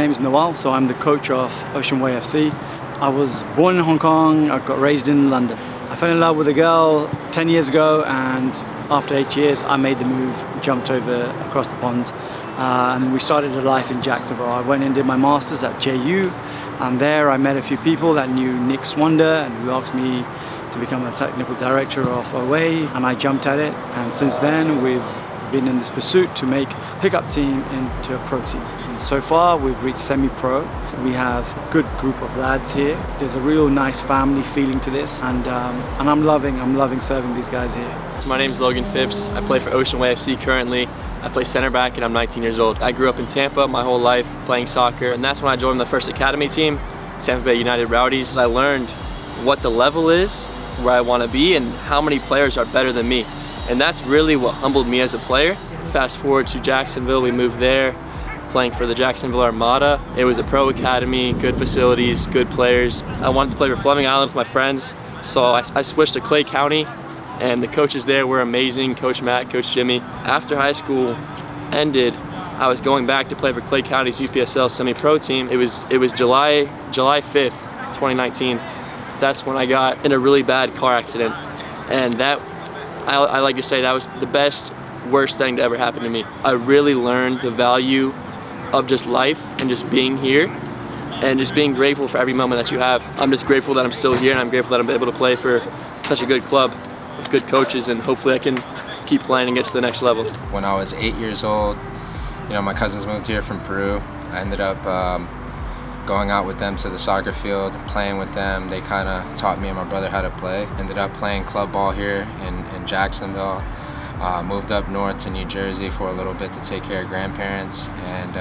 name is Noel, so I'm the coach of Oceanway FC. I was born in Hong Kong, I got raised in London. I fell in love with a girl 10 years ago, and after 8 years I made the move, jumped over across the pond, and we started a life in Jacksonville. I went and did my masters at JU, and there I met a few people that knew Nick Swander, and who asked me to become a technical director of OA, and I jumped at it, and since then we've been in this pursuit to make pickup team into a pro team. And so far we've reached semi-pro. We have a good group of lads here. There's a real nice family feeling to this, and I'm loving serving these guys here. So my name is Logan Phipps. I play for Oceanway FC currently. I play center back and I'm 19 years old. I grew up in Tampa my whole life playing soccer, and that's when I joined the first academy team, Tampa Bay United Rowdies. I learned what the level is, where I want to be, and how many players are better than me. And that's really what humbled me as a player. Fast forward to Jacksonville, we moved there, playing for the Jacksonville Armada. It was a pro academy, good facilities, good players. I wanted to play for Fleming Island with my friends, so I switched to Clay County, and the coaches there were amazing, Coach Matt, Coach Jimmy. After high school ended, I was going back to play for Clay County's UPSL semi-pro team. It was July 5th, 2019. That's when I got in a really bad car accident, and that, I like to say, that was the best, worst thing to ever happen to me. I really learned the value of just life and just being here and just being grateful for every moment that you have. I'm just grateful that I'm still here, and I'm grateful that I'm able to play for such a good club with good coaches, and hopefully I can keep playing and get to the next level. When I was 8 years old, my cousins moved here from Peru. I ended up going out with them to the soccer field, playing with them. They kind of taught me and my brother how to play. Ended up playing club ball here in Jacksonville. Moved up north to New Jersey for a little bit to take care of grandparents, and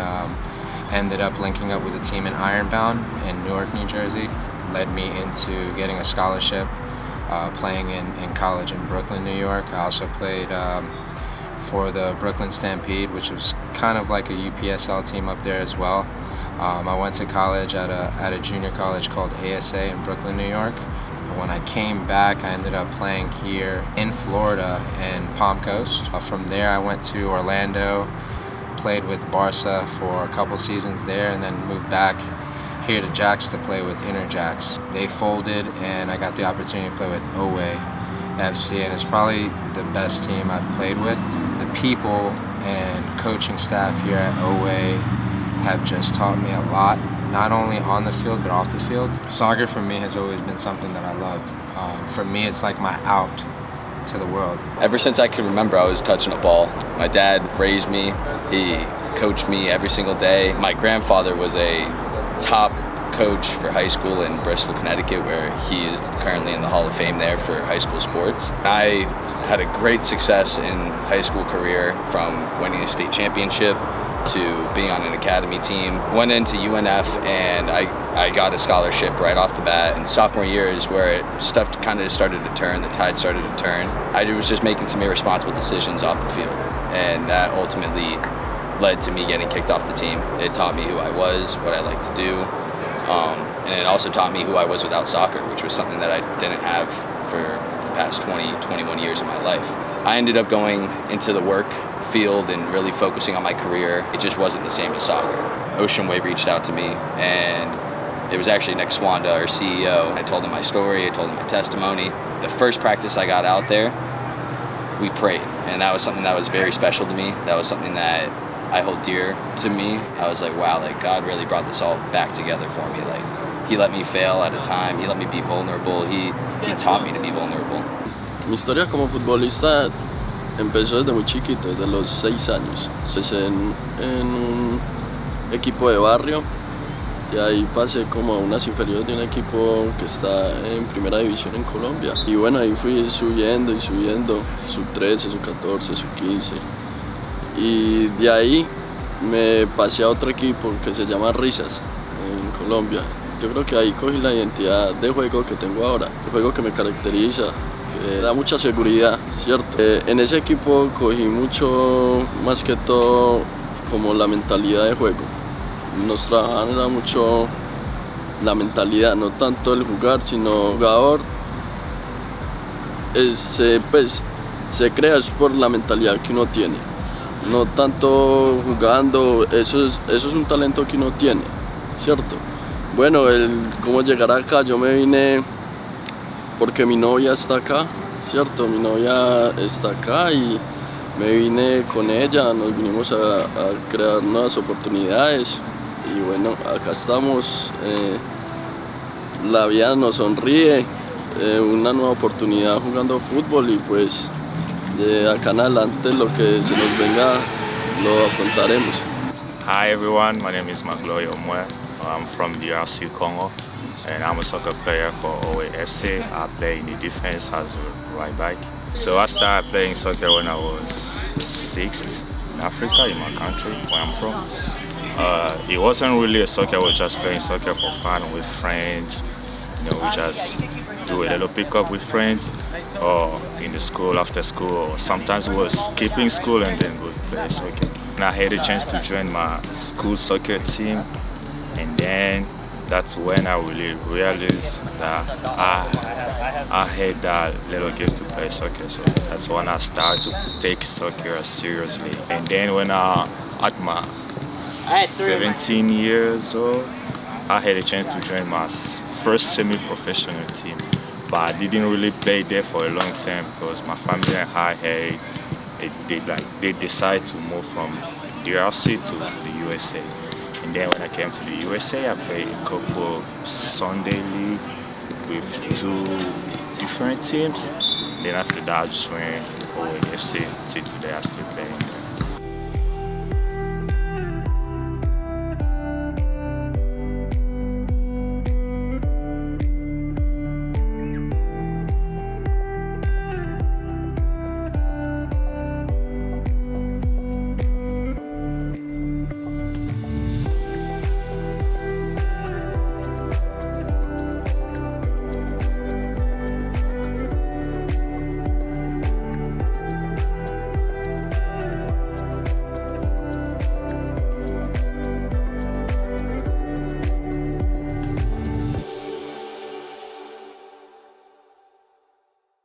ended up linking up with a team in Ironbound in Newark, New Jersey. Led me into getting a scholarship, playing in college in Brooklyn, New York. I also played for the Brooklyn Stampede, which was kind of like a UPSL team up there as well. I went to college at a junior college called ASA in Brooklyn, New York. When I came back, I ended up playing here in Florida in Palm Coast. From there, I went to Orlando, played with Barca for a couple seasons there, and then moved back here to Jacks to play with Inner Jacks. They folded, and I got the opportunity to play with OA FC, and it's probably the best team I've played with. The people and coaching staff here at OA have just taught me a lot, not only on the field but off the field. Soccer for me has always been something that I loved. For me, it's like my out to the world. Ever since I can remember, I was touching a ball. My dad raised me. He coached me every single day. My grandfather was a top coach for high school in Bristol, Connecticut, where he is currently in the Hall of Fame there for high school sports. I had a great success in high school career, from winning a state championship to being on an academy team. Went into UNF, and I got a scholarship right off the bat. And sophomore year is where stuff kind of started to turn, the tide started to turn. I was just making some irresponsible decisions off the field, and that ultimately led to me getting kicked off the team. It taught me who I was, what I like to do, and it also taught me who I was without soccer, which was something that I didn't have for the past 21 years of my life. I ended up going into the work field and really focusing on my career. It just wasn't the same as soccer. Oceanway reached out to me, and it was actually Nick Swander, our CEO. I told him my story, I told him my testimony. The first practice I got out there, we prayed, and that was something that was very special to me. That was something that I hold dear to me. I was like, wow, like God really brought this all back together for me. Like, He let me fail at a time, He let me be vulnerable, He taught me to be vulnerable. Mi historia como futbolista empezó desde muy chiquito, desde los 6 años. Empecé en un equipo de barrio, y ahí pasé como a unas inferiores de un equipo que está en primera división en Colombia. Y bueno, ahí fui subiendo y subiendo, sub 13, sub 14, sub 15. Y de ahí me pasé a otro equipo que se llama Risas en Colombia. Yo creo que ahí cogí la identidad de juego que tengo ahora, el juego que me caracteriza, que da mucha seguridad, ¿cierto? En ese equipo cogí mucho, más que todo, como la mentalidad de juego. Nos trabajaban era mucho la mentalidad, no tanto el jugar, sino el jugador se crea es por la mentalidad que uno tiene. no tanto jugando, eso es un talento que uno tiene, ¿cierto? Bueno, cómo llegar acá, yo me vine porque mi novia está acá, ¿cierto? Mi novia está acá y me vine con ella, nos vinimos a crear nuevas oportunidades y bueno, acá estamos, la vida nos sonríe, una nueva oportunidad jugando fútbol y pues de acá en adelante lo que se nos venga lo afrontaremos. Hi everyone, my name is Oceanway. I'm from DRC Congo and I'm a soccer player for OAFC. I play in the defense as a right back. So I started playing soccer when I was 6th in Africa, in my country where I'm from. It wasn't really a soccer, I was just playing soccer for fun with friends. You know, we just do a little pickup with friends or in the school, after school, or sometimes we were skipping school and then go play soccer. And I had a chance to join my school soccer team, and then that's when I really realized that I had that little gift to play soccer. So that's when I started to take soccer seriously. And then when at my 17 years old, I had a chance to join my first semi-professional team. But I didn't really play there for a long time because my family and I they decided to move from DRC to the USA. And then when I came to the USA, I played a couple Sunday league with 2 different teams. Then after that, I joined OAFC. Till today, I still play.